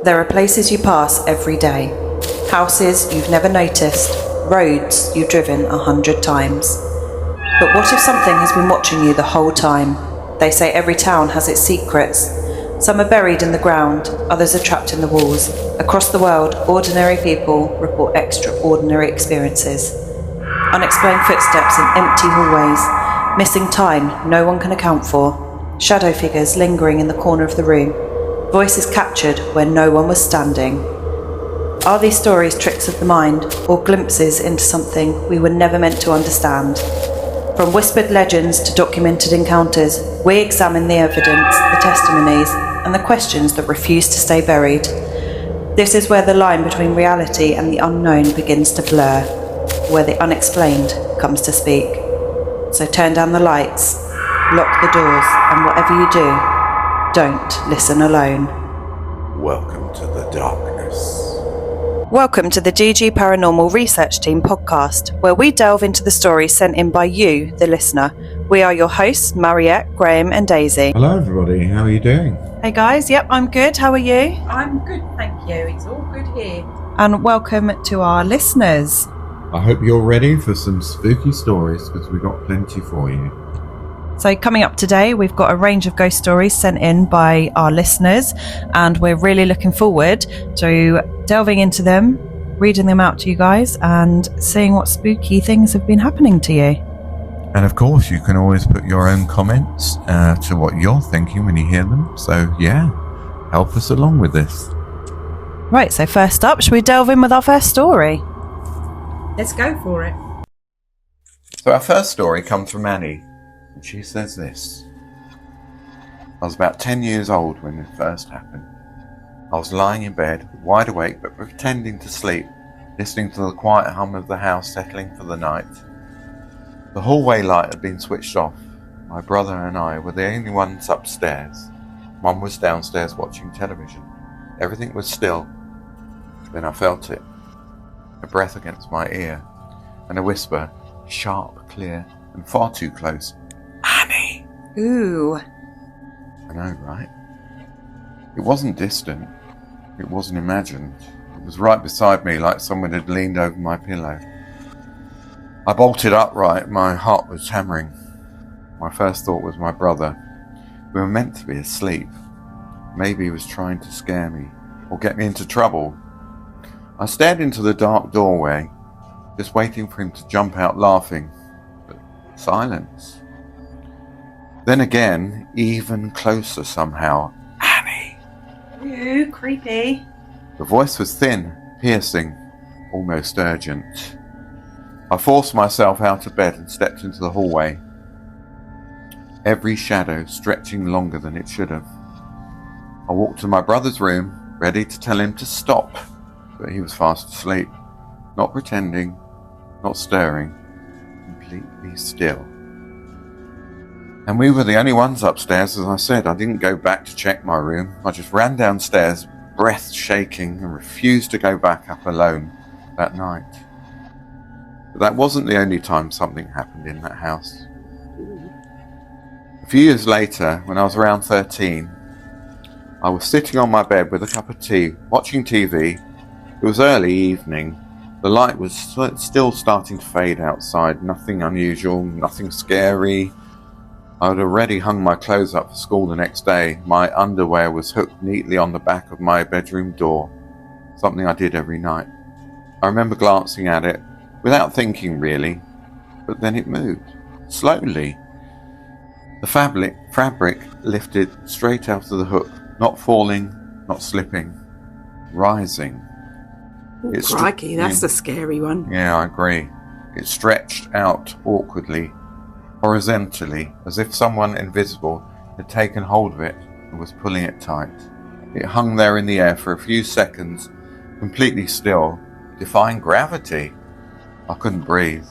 There are places you pass every day, houses you've never noticed, roads you've driven 100 times. But what if something has been watching you the whole time? They say every town has its secrets. Some are buried in the ground, others are trapped in the walls. Across the world, ordinary people report extraordinary experiences. Unexplained footsteps in empty hallways, missing time no one can account for, shadow figures lingering in the corner of the room, voices captured where no one was standing. Are these stories tricks of the mind, or glimpses into something we were never meant to understand? From whispered legends to documented encounters, we examine the evidence, the testimonies, and the questions that refuse to stay buried. This is where the line between reality and the unknown begins to blur, where the unexplained comes to speak. So turn down the lights, lock the doors, and whatever you do, don't listen alone. Welcome to the darkness. Welcome to the GG Paranormal Research Team podcast, where we delve into the stories sent in by you, the listener. We are your hosts, Mariette, Graham and Daisy. Hello everybody, how are you doing? Hey guys, yep, I'm good. How are you? I'm good, thank you. It's all good here. And welcome to our listeners. I hope you're ready for some spooky stories because we've got plenty for you. So coming up today, we've got a range of ghost stories sent in by our listeners, and we're really looking forward to delving into them, reading them out to you guys, and seeing what spooky things have been happening to you. And of course, you can always put your own comments to what you're thinking when you hear them. So yeah, help us along with this. Right, so first up, should we delve in with our first story? Let's go for it. So our first story comes from Annie. And she says this: I was about 10 years old when it first happened. I was lying in bed, wide awake but pretending to sleep, listening to the quiet hum of the house settling for the night. The hallway light had been switched off. My brother and I were the only ones upstairs. Mum was downstairs watching television. Everything was still. Then I felt it. A breath against my ear, and a whisper, sharp, clear, and far too close. Annie! Ooh. I know, right? It wasn't distant. It wasn't imagined. It was right beside me, like someone had leaned over my pillow. I bolted upright. My heart was hammering. My first thought was my brother. We were meant to be asleep. Maybe he was trying to scare me or get me into trouble. I stared into the dark doorway, just waiting for him to jump out laughing. But silence. Then again, even closer somehow. Annie! Ooh, creepy. The voice was thin, piercing, almost urgent. I forced myself out of bed and stepped into the hallway. Every shadow stretching longer than it should have. I walked to my brother's room, ready to tell him to stop, but he was fast asleep, not pretending, not stirring, completely still. And we were the only ones upstairs. As I said, I didn't go back to check my room. I just ran downstairs, breath shaking, and refused to go back up alone that night. But that wasn't the only time something happened in that house. A few years later, when I was around 13, I was sitting on my bed with a cup of tea, watching TV. It was early evening. The light was still starting to fade outside. Nothing unusual, nothing scary. I had already hung my clothes up for school the next day. My underwear was hooked neatly on the back of my bedroom door, something I did every night. I remember glancing at it, without thinking really, but then it moved, slowly. The fabric lifted straight out of the hook, not falling, not slipping, rising. Oh, crikey, that's the scary one. Yeah, I agree. It stretched out awkwardly, horizontally, as if someone invisible had taken hold of it and was pulling it tight. It hung there in the air for a few seconds, completely still, defying gravity. I couldn't breathe.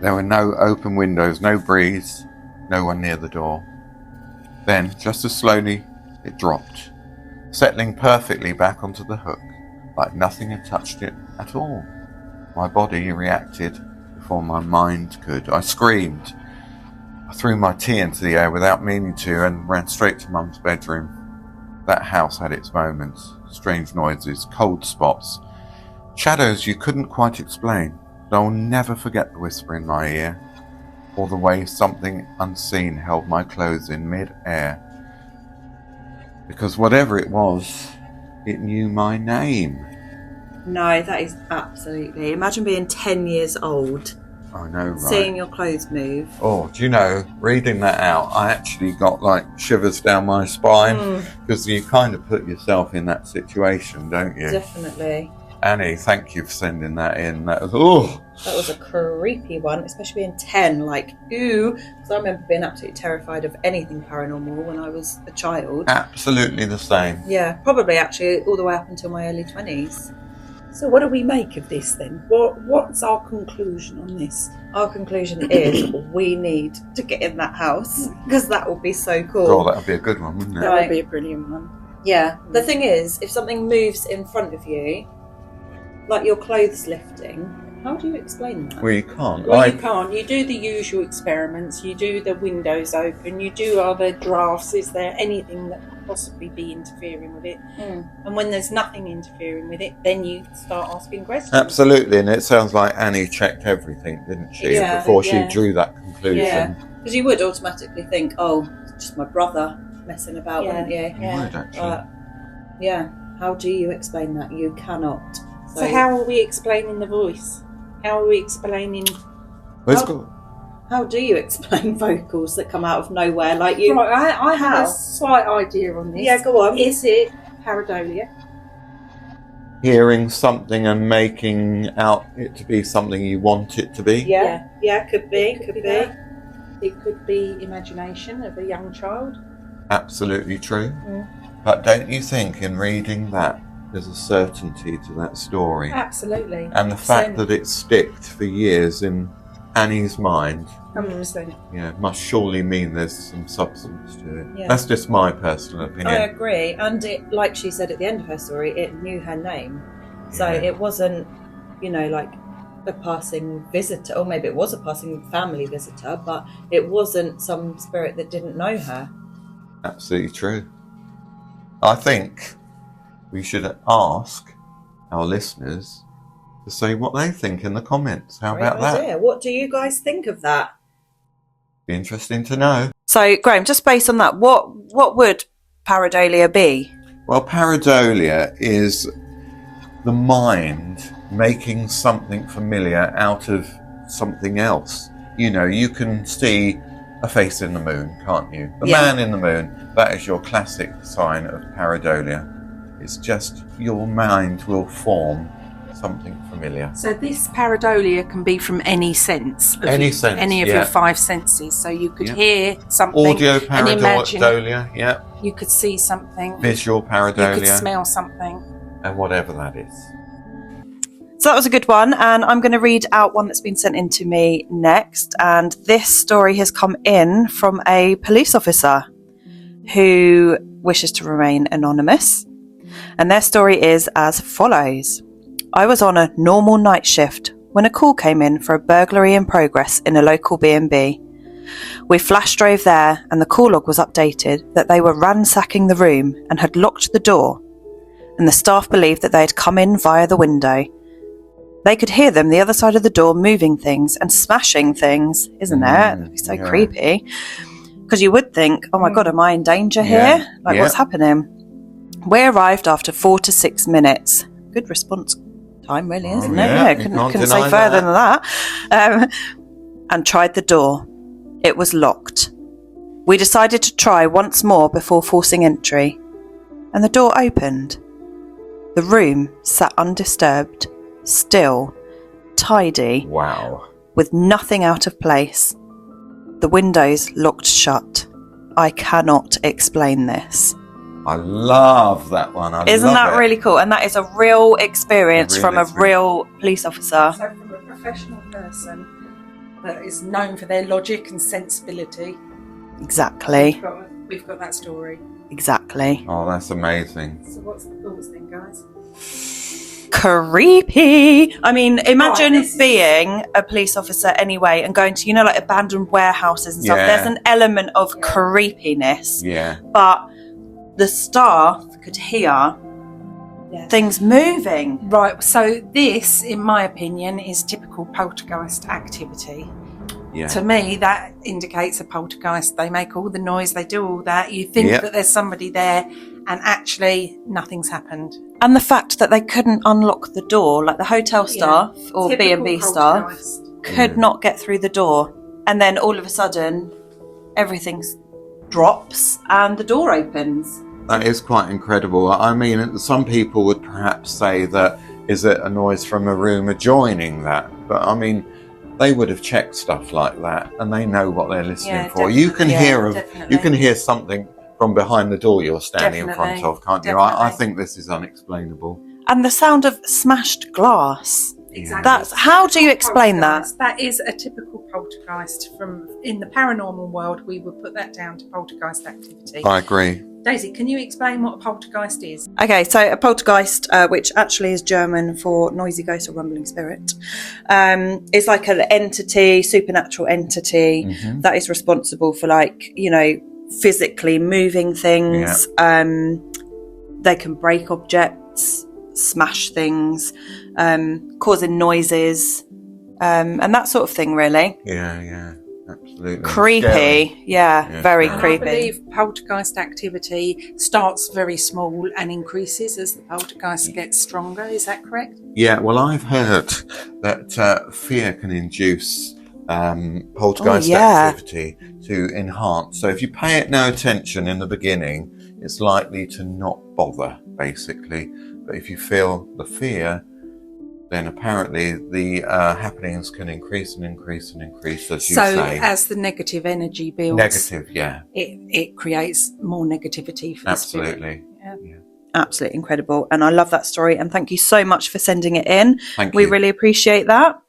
There were no open windows, no breeze, no one near the door. Then, just as slowly, it dropped, settling perfectly back onto the hook, like nothing had touched it at all. My body reacted before my mind could. I screamed. I threw my tea into the air without meaning to and ran straight to Mum's bedroom. That house had its moments, strange noises, cold spots, shadows you couldn't quite explain. But I'll never forget the whisper in my ear, or the way something unseen held my clothes in mid-air. Because whatever it was, it knew my name. No, that is absolutely... Imagine being 10 years old. I know, right? Seeing your clothes move. Oh, do you know, reading that out, I actually got like shivers down my spine, because you kind of put yourself in that situation, don't you? Definitely. Annie, thank you for sending that in. That was a creepy one, especially being 10, like, ooh. Because I remember being absolutely terrified of anything paranormal when I was a child. Absolutely the same. Yeah, probably actually all the way up until my early 20s. So what do we make of this then? What's our conclusion on this? Our conclusion is we need to get in that house, because that would be so cool. Oh, that would be a good one, wouldn't it? That would be a brilliant one. Yeah. The thing is, if something moves in front of you, like your clothes lifting, how do you explain that? Well, you can't. Well, you can't. You do the usual experiments. You do the windows open. You do other drafts. Is there anything that could possibly be interfering with it? And when there's nothing interfering with it, then you start asking questions. Absolutely, and it sounds like Annie checked everything, didn't she, before she drew that conclusion? Yeah, because you would automatically think, oh, it's just my brother messing about, wouldn't you? You would, actually. Yeah, how do you explain that? You cannot. So how are we explaining the voice? How are we explaining... How do you explain vocals that come out of nowhere like you? Right, I have a slight idea on this. Yeah, go on. Is it pareidolia? Hearing something and making out it to be something you want it to be? Yeah, could be. It could be imagination of a young child. Absolutely true. But don't you think in reading that there's a certainty to that story? Absolutely. And the fact that it sticked for years in Annie's mind 100%. must surely mean there's some substance to it. Yeah. That's just my personal opinion. I agree. And it, like she said at the end of her story, it knew her name. So it wasn't, like a passing visitor, or maybe it was a passing family visitor, but it wasn't some spirit that didn't know her. Absolutely true. I think we should ask our listeners to say what they think in the comments. How about that? What do you guys think of that? Be interesting to know. So, Graham, just based on that, what would pareidolia be? Well, pareidolia is the mind making something familiar out of something else. You can see a face in the moon, can't you? The man in the moon, that is your classic sign of pareidolia. It's just your mind will form something familiar. So this pareidolia can be from any sense. Any sense, any of your five senses. So you could hear something. Audio and imagine pareidolia, you could see something. Visual pareidolia. You could smell something. And whatever that is. So that was a good one, and I'm going to read out one that's been sent in to me next. And this story has come in from a police officer who wishes to remain anonymous. And their story is as follows. I was on a normal night shift when a call came in for a burglary in progress in a local B&B. We flash drove there, and the call log was updated that they were ransacking the room and had locked the door, and the staff believed that they had come in via the window. They could hear them the other side of the door moving things and smashing things, isn't it? It's so creepy. Because you would think, oh my God, am I in danger here? What's happening? We arrived after 4 to 6 minutes. Good response time, really, isn't it? Yeah, couldn't say further than that. And tried the door. It was locked. We decided to try once more before forcing entry. And the door opened. The room sat undisturbed, still, tidy. Wow. With nothing out of place. The windows locked shut. I cannot explain this. I love that one. Isn't that really cool? And that is a real experience from a real police officer. So from a professional person that is known for their logic and sensibility. Exactly. We've got that story. Exactly. Oh, that's amazing. So what's the thoughts then, guys? Creepy. I mean, imagine being a police officer anyway and going to, like abandoned warehouses and stuff. There's an element of creepiness. Yeah. But the staff could hear things moving. Right, so this, in my opinion, is typical poltergeist activity. Yeah. To me, that indicates a poltergeist. They make all the noise, they do all that. You think that there's somebody there, and actually nothing's happened. And the fact that they couldn't unlock the door, like the hotel staff or Typical B&B staff poltergeist. could not get through the door. And then all of a sudden, everything drops and the door opens. That is quite incredible. I mean, some people would perhaps say that, is it a noise from a room adjoining that? But I mean, they would have checked stuff like that, and they know what they're listening for. You can hear something from behind the door you're standing in front of, can't you? I think this is unexplainable. And the sound of smashed glass. Exactly. How do you explain that? That is a typical poltergeist. In the paranormal world, we would put that down to poltergeist activity. I agree. Daisy, can you explain what a poltergeist is? Okay, so a poltergeist, which actually is German for noisy ghost or rumbling spirit, is like an entity, supernatural entity that is responsible for, like, you know, physically moving things. They can break objects, smash things, causing noises, and that sort of thing, really. Yeah, absolutely. Creepy. Scary. Yeah, very And creepy. I believe poltergeist activity starts very small and increases as the poltergeist gets stronger. Is that correct? Yeah, well, I've heard that fear can induce poltergeist activity to enhance. So if you pay it no attention in the beginning, it's likely to not bother, basically. But if you feel the fear, then apparently the happenings can increase and increase and increase, as you say. So as the negative energy builds, it creates more negativity for the spirit. Absolutely. Yeah. Absolutely incredible. And I love that story. And thank you so much for sending it in. Thank We you. really appreciate that.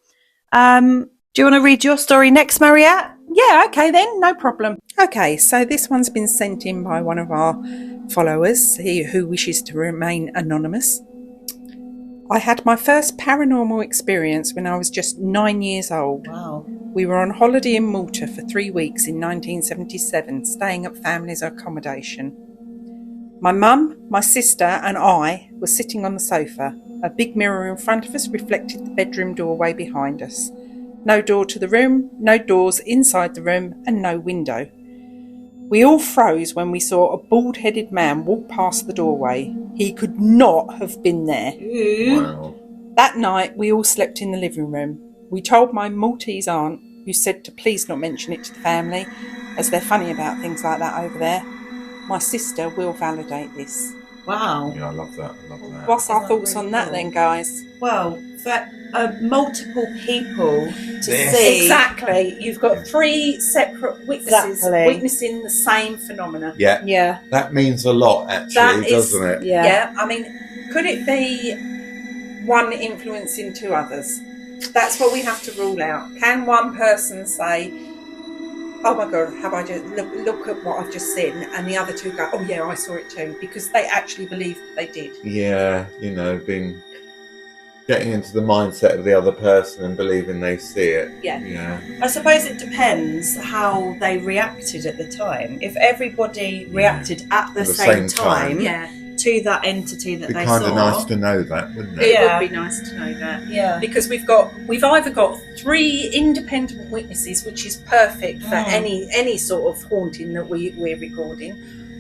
Do you want to read your story next, Mariette? Yeah, okay then, no problem. Okay, so this one's been sent in by one of our followers who wishes to remain anonymous. I had my first paranormal experience when I was just 9 years old. Wow. We were on holiday in Malta for 3 weeks in 1977, staying at family's accommodation. My mum, my sister and I were sitting on the sofa. A big mirror in front of us reflected the bedroom doorway behind us. No door to the room, no doors inside the room, and no window. We all froze when we saw a bald-headed man walk past the doorway. He could not have been there. Wow. That night, we all slept in the living room. We told my Maltese aunt, who said to please not mention it to the family, as they're funny about things like that over there. My sister will validate this. Wow. Yeah, I love that. What's our thoughts on that then, guys? Well, for multiple people to Yes. see. Exactly. You've got 3 separate witnesses Exactly. witnessing the same phenomena. Yeah, Yeah. that means a lot, actually, doesn't it? Yeah. I mean, could it be one influencing 2 others? That's what we have to rule out. Can one person say, oh my God, have I just look at what I've just seen, and the other 2 go, oh yeah, I saw it too, because they actually believe they did. Yeah, been getting into the mindset of the other person and believing they see it. Yeah. I suppose it depends how they reacted at the time. If everybody reacted at the same time Yeah. to that entity that It'd be they kind saw. of nice to know that, wouldn't it? It Yeah. would be nice to know that. Yeah. Because we've either got 3 independent witnesses, which is perfect for any sort of haunting that we're recording,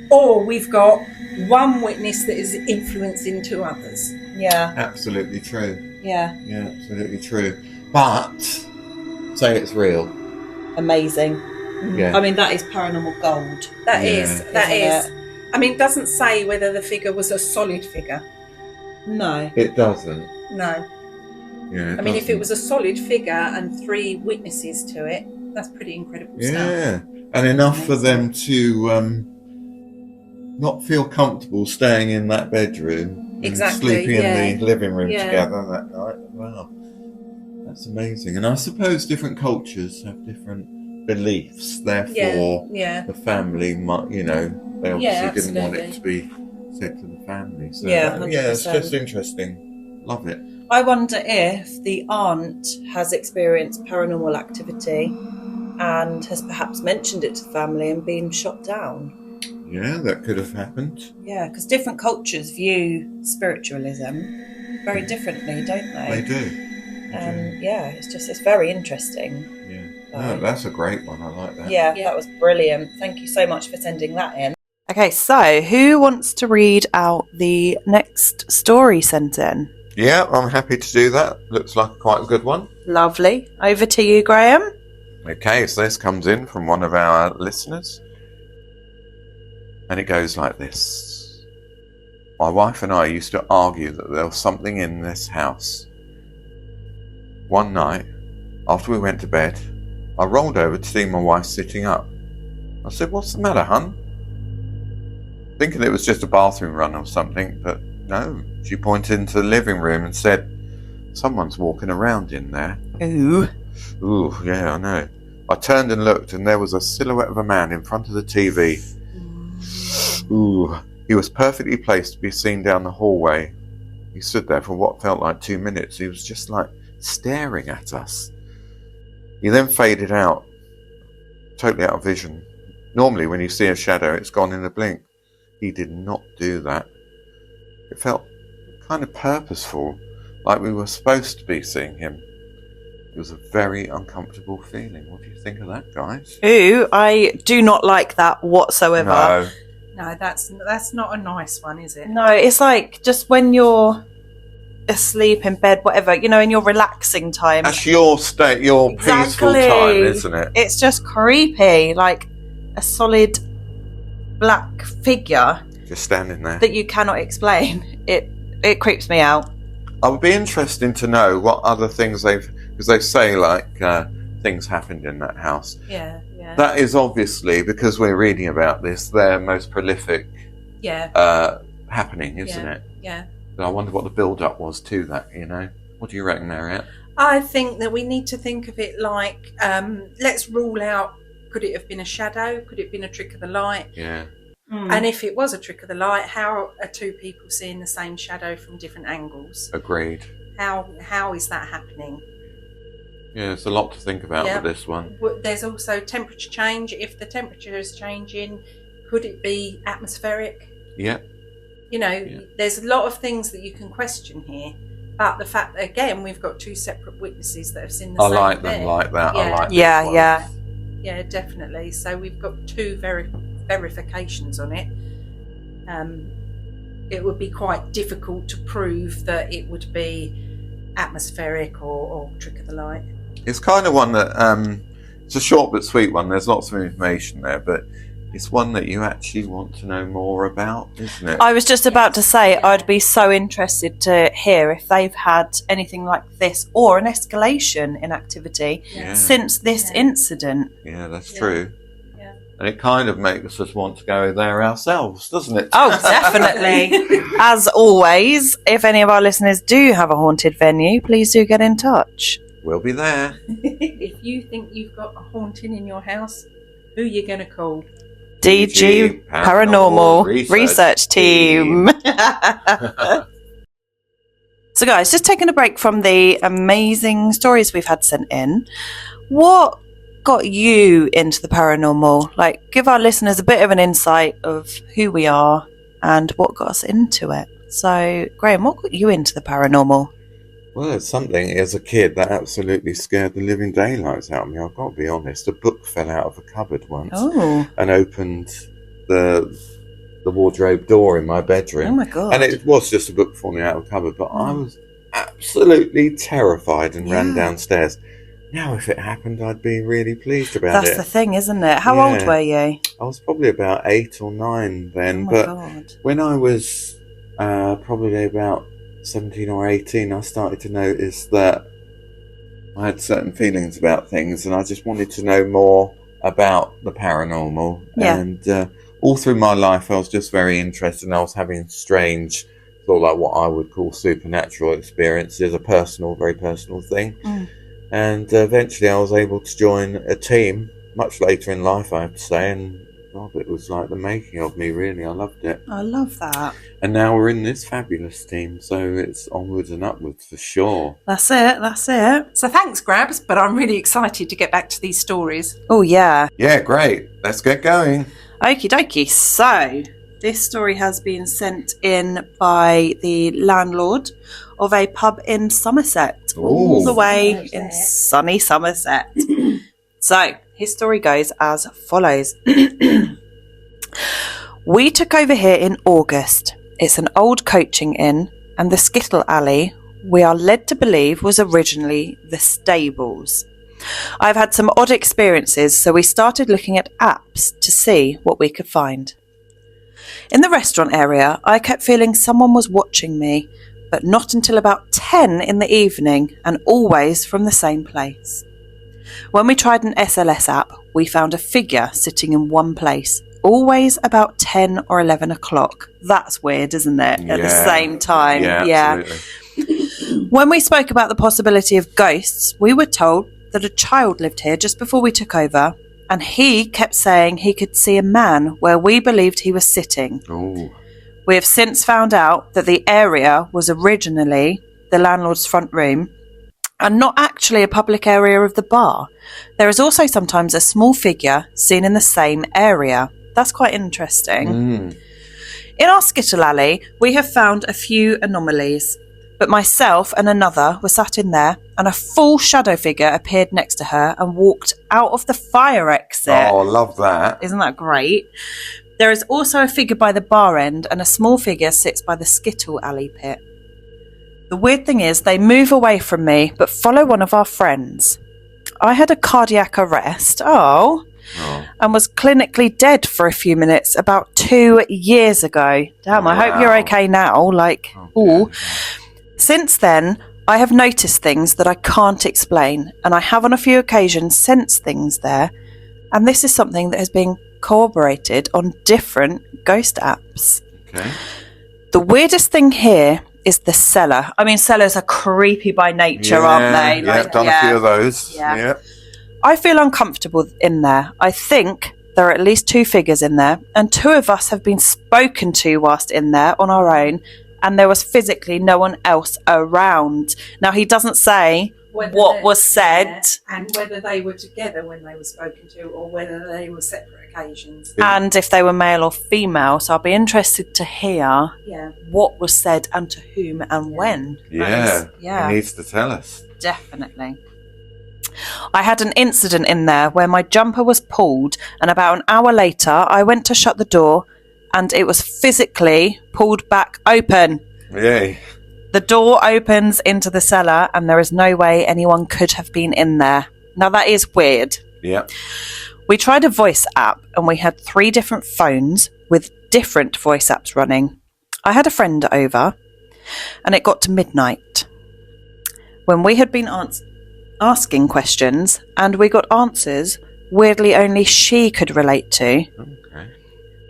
or we've got 1 witness that is influencing 2 others. Yeah. Absolutely true. Yeah. Yeah, absolutely true. But say it's real. Amazing. Yeah. I mean, that is paranormal gold. That Yeah. is. That Isn't is. I mean, it doesn't say whether the figure was a solid figure. No. It doesn't. No. Yeah. I mean, if it was a solid figure and 3 witnesses to it, that's pretty incredible stuff. Yeah, and enough for them to not feel comfortable staying in that bedroom. And Exactly, sleeping yeah. in the living room Yeah. together that night. Wow, that's amazing. And I suppose different cultures have different beliefs. Therefore, Yeah. the family might, they obviously Yeah, didn't want it absolutely. to be said to the family. So Yeah, it's 100%. just interesting. Love it. I wonder if the aunt has experienced paranormal activity and has perhaps mentioned it to the family and been shot down. Yeah, that could have happened. Yeah, because different cultures view spiritualism very differently, don't they? They do. And yeah, it's very interesting. Yeah. So, No, that's a great one. I like that. yeah, that was brilliant. Thank you so much for sending that in. Okay, so who wants to read out the next story sent in? Yeah, I'm happy to do that. Looks like quite a good one. Lovely. Over to you, Graham. Okay, so this comes in from one of our listeners. And it goes like this. My wife and I used to argue that there was something in this house. One night, after we went to bed, I rolled over to see my wife sitting up. I said, "What's the matter, hun?" Thinking it was just a bathroom run or something, but no. She pointed into the living room and said, "Someone's walking around in there." Ooh. Ooh, yeah, I know. I turned and looked, and there was a silhouette of a man in front of the TV. Ooh, he was perfectly placed to be seen down the hallway. He stood there for what felt like 2 minutes. He was just like staring at us. He then faded out, totally out of vision. Normally when you see a shadow, it's gone in a blink. He did not do that. It felt kind of purposeful, like we were supposed to be seeing him. It was a very uncomfortable feeling. What do you think of that, guys? Ooh, I do not like that whatsoever. No. No, that's not a nice one, is it? No, it's like just when you're asleep in bed, whatever, in your relaxing time. That's your state, your peaceful time, isn't it? It's just creepy, like a solid black figure Just standing there. that you cannot explain. It creeps me out. I would be interesting to know what other things because they say like things happened in that house. Yeah. That is obviously, because we're reading about this, their most prolific happening, isn't it? Yeah. But I wonder what the build-up was to that, What do you reckon, Mariette? I think that we need to think of it like, let's rule out, could it have been a shadow? Could it have been a trick of the light? Yeah. And if it was a trick of the light, how are two people seeing the same shadow from different angles? Agreed. How is that happening? Yeah, there's a lot to think about with this one. There's also temperature change. If the temperature is changing, could it be atmospheric? Yeah. There's a lot of things that you can question here. But the fact that, again, we've got two separate witnesses that have seen the same thing. I like them like that. Yeah. I like Yeah. Yeah, definitely. So we've got two verifications on it. It would be quite difficult to prove that it would be atmospheric or trick of the light. It's kind of one that it's a short but sweet one. There's lots of information there, but it's one that you actually want to know more about, isn't it? I was just about to say, I'd be so interested to hear if they've had anything like this or an escalation in activity since this incident. Yeah, that's true. Yeah. And it kind of makes us want to go there ourselves, doesn't it? Oh, definitely. As always, if any of our listeners do have a haunted venue, please do get in touch. We'll be there. If you think you've got a haunting in your house, who are you going to call? DG Paranormal Research Team. So guys, just taking a break from the amazing stories we've had sent in, what got you into the paranormal? Like, give our listeners a bit of an insight of who we are and what got us into it. So, Graham, what got you into the paranormal? Well, it's something as a kid that absolutely scared the living daylights out of me. I've got to be honest. A book fell out of a cupboard once and opened the wardrobe door in my bedroom. Oh my God. And it was just a book falling out of a cupboard, but I was absolutely terrified and ran downstairs. Now, if it happened, I'd be really pleased about it. That's the thing, isn't it? How old were you? I was probably about 8 or 9 then. Oh my but God. when I was probably about 17 or 18, I started to notice that I had certain feelings about things, and I just wanted to know more about the paranormal. Yeah. And all through my life, I was just very interested, and I was having strange, sort of like what I would call supernatural experiences, a very personal thing. And eventually I was able to join a team, much later in life, I have to say, and God, it was like the making of me, really. I loved it. I love that. And now we're in this fabulous team, so it's onwards and upwards for sure. That's it. So thanks, Grabs, but I'm really excited to get back to these stories. Oh, yeah. Yeah, great. Let's get going. Okie dokie. So, this story has been sent in by the landlord of a pub in Somerset, all the way in sunny Somerset. So, his story goes as follows. We took over here in August. It's an old coaching inn, and the Skittle Alley, we are led to believe, was originally the stables. I've had some odd experiences, so we started looking at apps to see what we could find. In the restaurant area, I kept feeling someone was watching me, but not until about 10 in the evening, and always from the same place. When we tried an SLS app, we found a figure sitting in one place, always about 10 or 11 o'clock. That's weird, isn't it? At the same time. Yeah, absolutely. When we spoke about the possibility of ghosts, we were told that a child lived here just before we took over, and he kept saying he could see a man where we believed he was sitting. Ooh. We have since found out that the area was originally the landlord's front room and not actually a public area of the bar. There is also sometimes a small figure seen in the same area. That's quite interesting. In our Skittle Alley, we have found a few anomalies, but myself and another were sat in there, and a full shadow figure appeared next to her and walked out of the fire exit. Oh, I love that. Isn't that great? There is also a figure by the bar end, and a small figure sits by the Skittle Alley pit. The weird thing is, they move away from me, but follow one of our friends. I had a cardiac arrest, and was clinically dead for a few minutes about 2 years ago. Damn, I hope you're okay now. Since then, I have noticed things that I can't explain, and I have on a few occasions sensed things there, and this is something that has been corroborated on different ghost apps. Okay. The weirdest thing here is the cellar. I mean, cellars are creepy by nature, aren't they? I've done a few of those. Yeah. I feel uncomfortable in there. I think there are at least 2 figures in there, and 2 of us have been spoken to whilst in there on our own, and there was physically no one else around. Now, he doesn't say what was said. And whether they were together when they were spoken to, or whether they were separate occasions. And if they were male or female. So I'll be interested to hear what was said and to whom and when. Yeah. He needs to tell us. Definitely. I had an incident in there where my jumper was pulled, and about an hour later I went to shut the door and it was physically pulled back open. Yay. The door opens into the cellar and there is no way anyone could have been in there. Now that is weird. Yeah. We tried a voice app and we had 3 different phones with different voice apps running. I had a friend over and it got to midnight when we had been asking questions, and we got answers weirdly only she could relate to. Okay.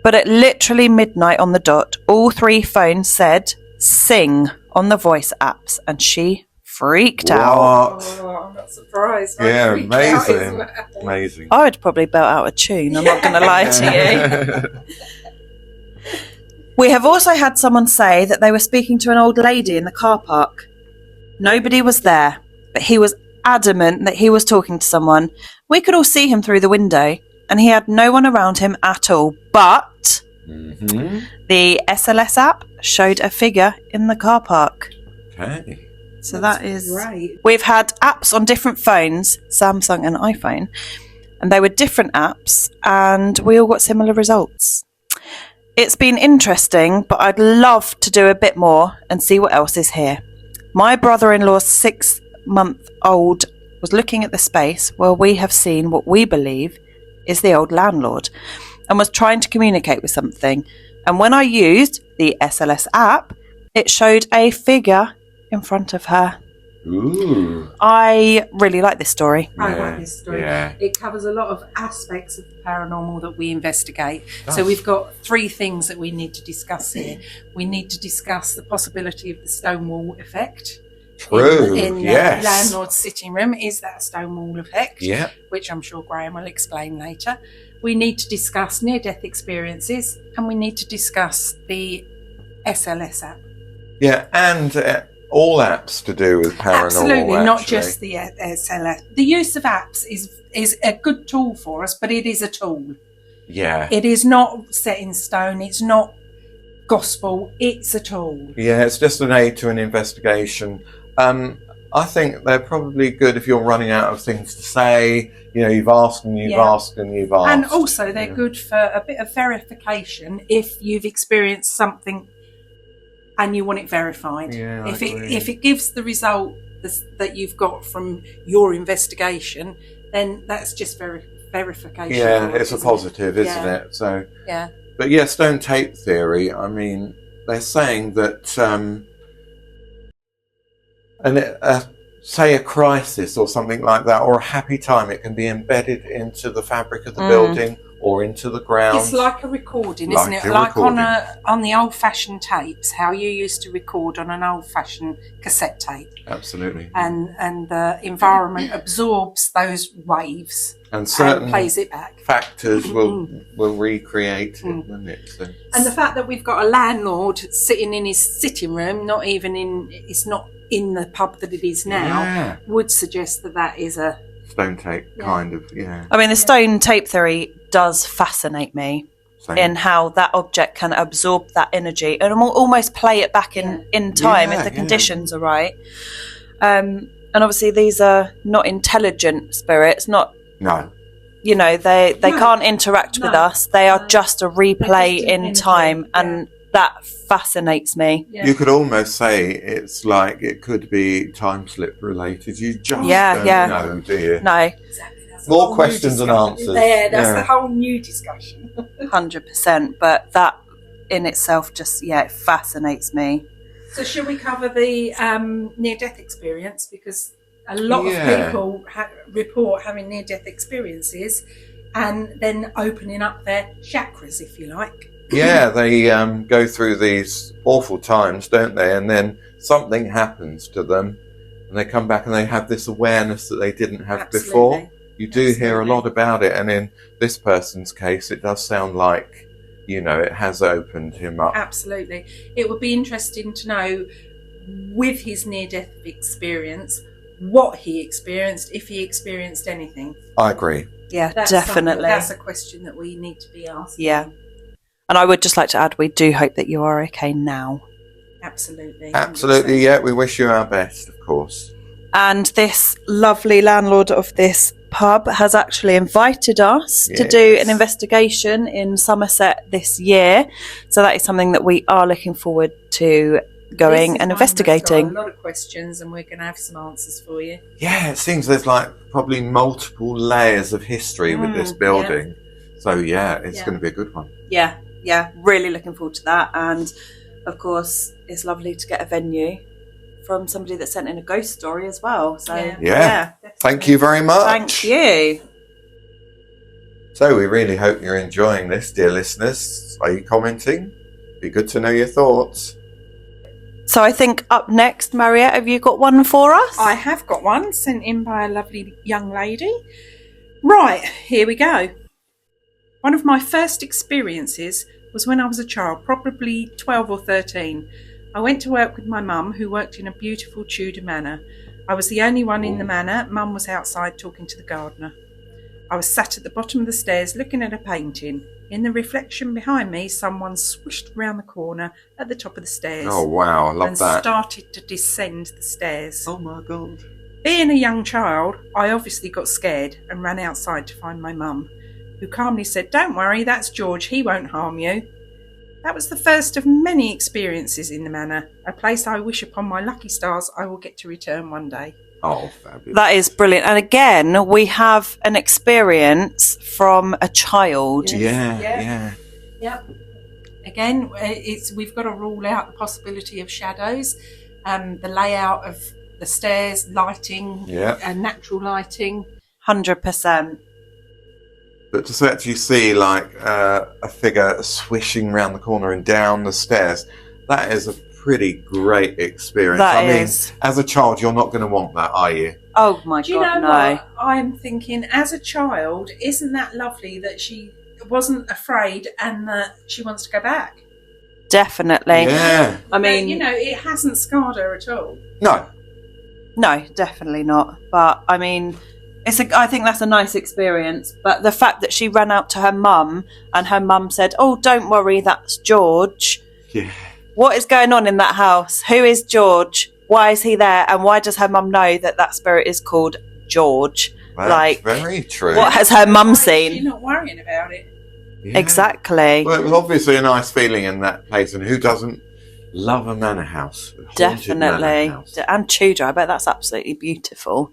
But at literally midnight on the dot, all 3 phones said sing on the voice apps, and she freaked out. Oh, I'm not surprised. Yeah, amazing. Amazing. I would probably belt out a tune, I'm not going to lie to you. We have also had someone say that they were speaking to an old lady in the car park. Nobody was there, but he was adamant that he was talking to someone. We could all see him through the window, and he had no one around him at all. But the SLS app showed a figure in the car park. Okay. So that is right. We've had apps on different phones, Samsung and iPhone, and they were different apps, and we all got similar results. It's been interesting, but I'd love to do a bit more and see what else is here. My brother-in-law's 6-month-old was looking at the space where we have seen what we believe is the old landlord, and was trying to communicate with something. And when I used the SLS app, it showed a figure in front of her. Ooh. I really like this story. I like this story. Yeah. It covers a lot of aspects of the paranormal that we investigate. Nice. So we've got 3 things that we need to discuss here. We need to discuss the possibility of the Stonewall effect. True. In yes. landlord's sitting room. Is that a Stonewall effect? Yeah. Which I'm sure Graham will explain later. We need to discuss near-death experiences, and we need to discuss the SLS app. Yeah, and all apps to do with paranormal. Absolutely, not actually. just the SLS. The use of apps is a good tool for us, but it is a tool. Yeah. It is not set in stone. It's not gospel. It's a tool. Yeah, it's just an aid to an investigation. I think they're probably good if you're running out of things to say. You know, you've asked and you've asked and you've asked. And also they're good for a bit of verification if you've experienced something and you want it verified. Yeah, if it gives the result that you've got from your investigation, then that's just verification. Yeah, it's a positive, isn't it? So yeah. But yeah, stone tape theory. I mean, they're saying that, say a crisis or something like that, or a happy time, it can be embedded into the fabric of the building or into the ground. It's like a recording, isn't it? Like on the old-fashioned tapes, how you used to record on an old-fashioned cassette tape. Absolutely. And the environment absorbs those waves and certain plays it back. Factors will recreate it, won't it? So. And the fact that we've got a landlord sitting in his sitting room, it's not in the pub that it is now, would suggest that is a stone tape kind of, I mean, the stone tape theory does fascinate me. Same. In how that object can absorb that energy and almost play it back in time if the conditions are right. And obviously these are not intelligent spirits, No. You know, they can't interact with us. They are just a replay in time, and that fascinates me. You could almost say it's like it could be time slip related. You just don't know, do you? No. Exactly. More questions than answers. That's the whole new discussion. 100%. But that in itself just, it fascinates me. So should we cover the near-death experience? Because a lot of people report having near-death experiences and then opening up their chakras, if you like. Yeah, they go through these awful times, don't they? And then something happens to them and they come back and they have this awareness that they didn't have before. You do hear a lot about it. And in this person's case, it does sound like, you know, it has opened him up. Absolutely. It would be interesting to know, with his near-death experience, what he experienced, if he experienced anything. I agree. Yeah, definitely. That's a question that we need to be asking. Yeah. And I would just like to add, we do hope that you are okay now. Absolutely. 100%. Absolutely, yeah. We wish you our best, of course. And this lovely landlord of this pub has actually invited us to do an investigation in Somerset this year. So that is something that we are looking forward to going and investigating. A lot of questions, and we're going to have some answers for you. Yeah, it seems there's like probably multiple layers of history with this building. So it's going to be a good one. Yeah, really looking forward to that. And of course, it's lovely to get a venue from somebody that sent in a ghost story as well. So thank you very much. Thank you. So we really hope you're enjoying this, dear listeners. Are you commenting? Be good to know your thoughts. So I think up next, Mariette, have you got one for us? I have got one sent in by a lovely young lady. Right, here we go. One of my first experiences was when I was a child, probably 12 or 13. I went to work with my mum, who worked in a beautiful Tudor manor. I was the only one in the manor. Mum was outside talking to the gardener. I was sat at the bottom of the stairs looking at a painting. In the reflection behind me, someone swished round the corner at the top of the stairs. Oh, wow, I love and that. Started to descend the stairs. Oh, my God. Being a young child, I obviously got scared and ran outside to find my mum, who calmly said, "Don't worry, that's George, he won't harm you." That was the first of many experiences in the manor, a place I wish upon my lucky stars I will get to return one day. Oh, fabulous. That is brilliant. And again, we have an experience from a child. Yeah. Yep. Again, we've got to rule out the possibility of shadows, the layout of the stairs, lighting, natural lighting. 100%. But to actually see like a figure swishing round the corner and down the stairs, that is a pretty great experience. That is. As a child, you're not going to want that, are you? Oh my Do you God, know no. what? I'm thinking, as a child, isn't that lovely that she wasn't afraid and that she wants to go back? Definitely. Yeah. I mean, it hasn't scarred her at all. No, definitely not. But I mean, I think that's a nice experience. But the fact that she ran out to her mum and her mum said, "Oh, don't worry, that's George." Yeah. What is going on in that house? Who is George? Why is he there? And why does her mum know that that spirit is called George? That's very true. What has her mum seen? She's not worrying about it. Yeah. Exactly. Well, it was obviously a nice feeling in that place, and who doesn't love a manor house? Definitely. Manor house. And Tudor, I bet that's absolutely beautiful.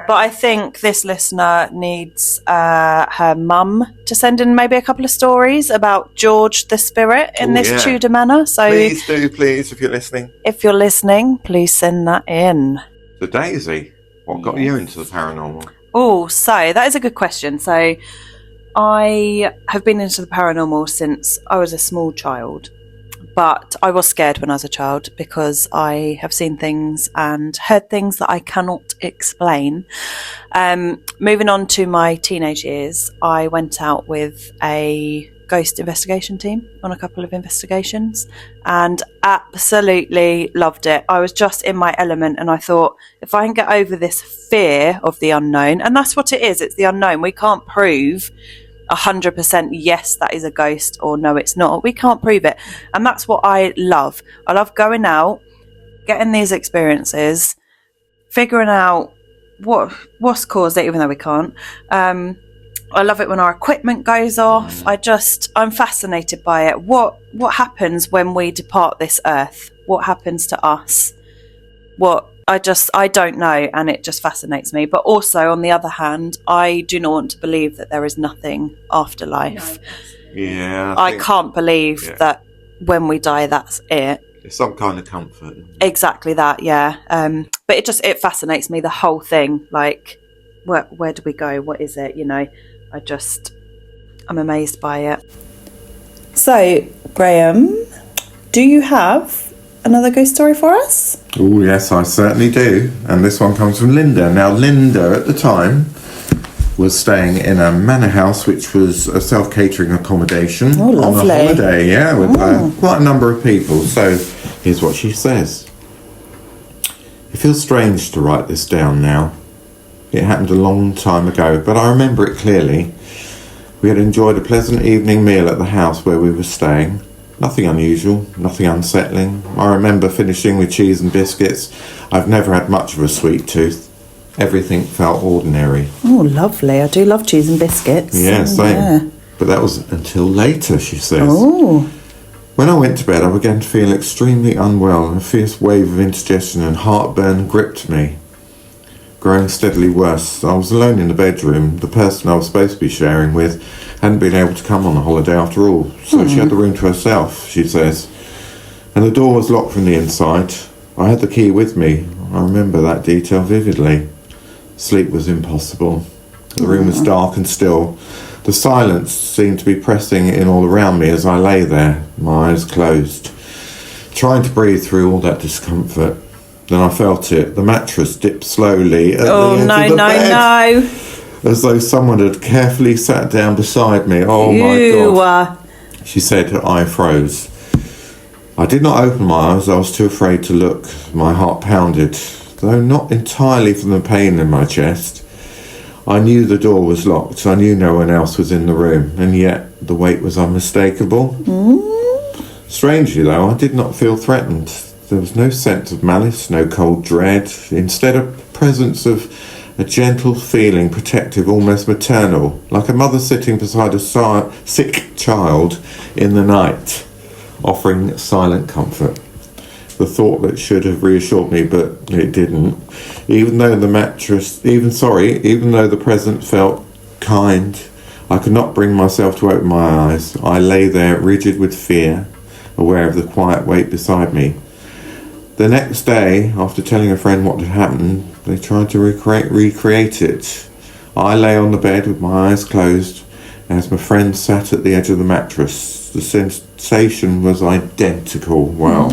But I think this listener needs her mum to send in maybe a couple of stories about George the Spirit in this Tudor manor. So please do, please, if you're listening. If you're listening, please send that in. So Daisy, what got you into the paranormal? Oh, so that is a good question. So I have been into the paranormal since I was a small child. But I was scared when I was a child because I have seen things and heard things that I cannot explain. Moving on to my teenage years, I went out with a ghost investigation team on a couple of investigations and absolutely loved it. I was just in my element and I thought, if I can get over this fear of the unknown, and that's what it is, it's the unknown. We can't prove 100% yes that is a ghost or no it's not. We can't prove it, and that's what I love. I love going out, getting these experiences, figuring out what's caused it, even though we can't. I love it when our equipment goes off. I'm fascinated by it. What happens when we depart this earth? What happens to us? I don't know, and it just fascinates me. But also, on the other hand, I do not want to believe that there is nothing after life. No. Yeah. I can't believe that when we die, that's it. It's some kind of comfort. Exactly that, yeah. But it fascinates me, the whole thing. Like, where do we go? What is it? You know, I'm amazed by it. So, Graham, do you have another ghost story for us? Oh, yes, I certainly do. And this one comes from Linda. Now, Linda, at the time, was staying in a manor house, which was a self-catering accommodation on a holiday, with quite a number of people. So, here's what she says. It feels strange to write this down now. It happened a long time ago, but I remember it clearly. We had enjoyed a pleasant evening meal at the house where we were staying. Nothing unusual, nothing unsettling. I remember finishing with cheese and biscuits. I've never had much of a sweet tooth. Everything felt ordinary. Oh, lovely. I do love cheese and biscuits. Yeah, same. Yeah. But that was until later, she says. Oh. When I went to bed, I began to feel extremely unwell. A fierce wave of indigestion and heartburn gripped me, growing steadily worse. I was alone in the bedroom. The person I was supposed to be sharing with hadn't been able to come on a holiday after all, so she had the room to herself, she says. And the door was locked from the inside. I had the key with me. I remember that detail vividly. Sleep was impossible. The room was dark and still. The silence seemed to be pressing in all around me as I lay there, my eyes closed, trying to breathe through all that discomfort. Then I felt it. The mattress dipped slowly at the edge of the bed. As though someone had carefully sat down beside me. Oh my God. She said her eye froze. I did not open my eyes. I was too afraid to look. My heart pounded, though not entirely from the pain in my chest. I knew the door was locked. I knew no one else was in the room. And yet the weight was unmistakable. Strangely, though, I did not feel threatened. There was no sense of malice, no cold dread. Instead, a presence of a gentle feeling, protective, almost maternal, like a mother sitting beside a sick child in the night, offering silent comfort. The thought that should have reassured me, but it didn't. Even though the present felt kind, I could not bring myself to open my eyes. I lay there, rigid with fear, aware of the quiet weight beside me. The next day, after telling a friend what had happened, they tried to recreate it. I lay on the bed with my eyes closed as my friend sat at the edge of the mattress. The sensation was identical. Wow.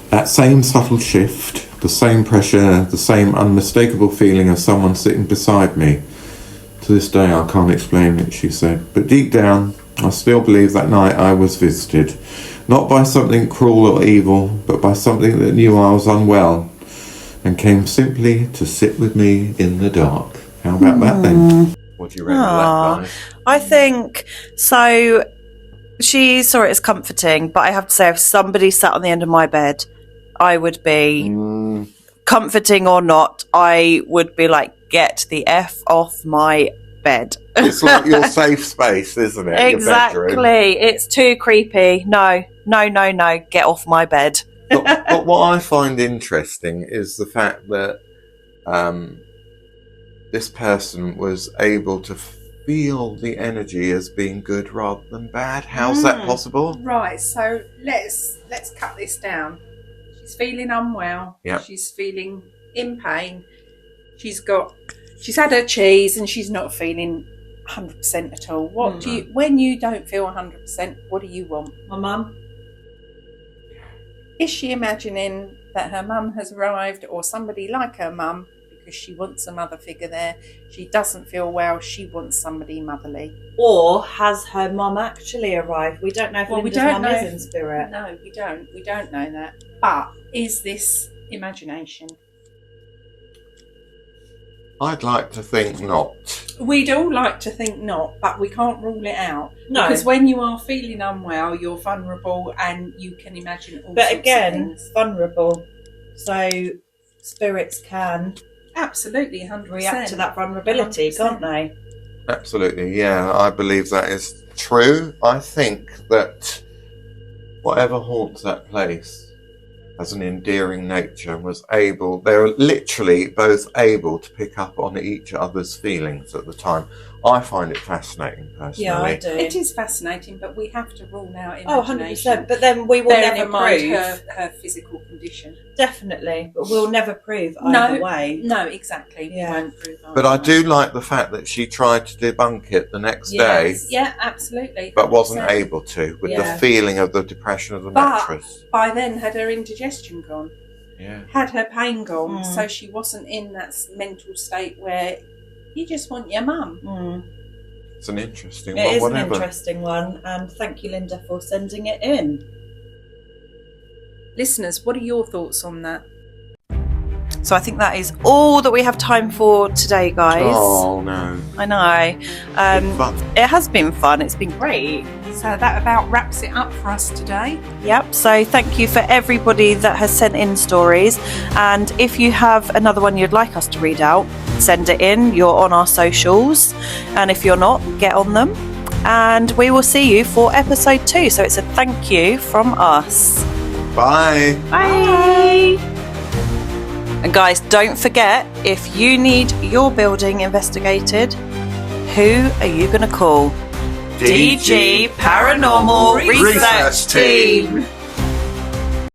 That same subtle shift, the same pressure, the same unmistakable feeling of someone sitting beside me. To this day, I can't explain it, she said. But deep down, I still believe that night I was visited. Not by something cruel or evil, but by something that knew I was unwell. and came simply to sit with me in the dark. How about that then? What do you reckon of that, guys? I think so. She saw it as comforting, but I have to say, if somebody sat on the end of my bed, I would be comforting or not. I would be like, get the F off my bed. It's like your safe space, isn't it? Exactly. It's too creepy. No. Get off my bed. But what I find interesting is the fact that this person was able to feel the energy as being good rather than bad. How's that possible? Right, so let's cut this down. She's feeling unwell. Yep. She's feeling in pain. She's had her cheese and she's not feeling 100% at all. What do you, when you don't feel 100%, what do you want? My mum? Is she imagining that her mum has arrived, or somebody like her mum, because she wants a mother figure there? She doesn't feel well, she wants somebody motherly. Or has her mum actually arrived? We don't know if Linda's mum is in spirit. No, we don't know that. But is this imagination? I'd like to think not. We'd all like to think not, but we can't rule it out. No. Because when you are feeling unwell, you're vulnerable and you can imagine all sorts of things. Vulnerable. So spirits can Absolutely, 100%. react to that vulnerability, 100%. can't they? Absolutely, yeah. I believe that is true. I think that whatever haunts that place has an endearing nature and they're literally both able to pick up on each other's feelings at the time. I find it fascinating, personally. Yeah, I do. It is fascinating, but we have to rule out Oh, imagination. 100%. But then we will Bearing never in mind prove. her physical condition. Definitely. But we'll never prove either way. No, exactly. Yeah. We won't prove either But I way. do like the fact that she tried to debunk it the next day, Yeah, absolutely. but wasn't 100%. able to, with Yeah. the feeling of the depression of the But mattress. by then, had her indigestion gone, Yeah. had her pain gone, so she wasn't in that mental state where you just want your mum. It's an interesting It one, is whatever. an interesting one, and thank you, Linda, for sending it in. Listeners, what are your thoughts on that? So I think that is all that we have time for today, guys. Oh, no. I know. Fun. It has been fun. It's been great. So that about wraps it up for us today. Yep. So thank you for everybody that has sent in stories. And if you have another one you'd like us to read out, send it in. You're on our socials. And if you're not, get on them. And we will see you for episode 2. So it's a thank you from us. Bye. Bye. And guys, don't forget, if you need your building investigated, who are you going to call? DG Paranormal Research Team.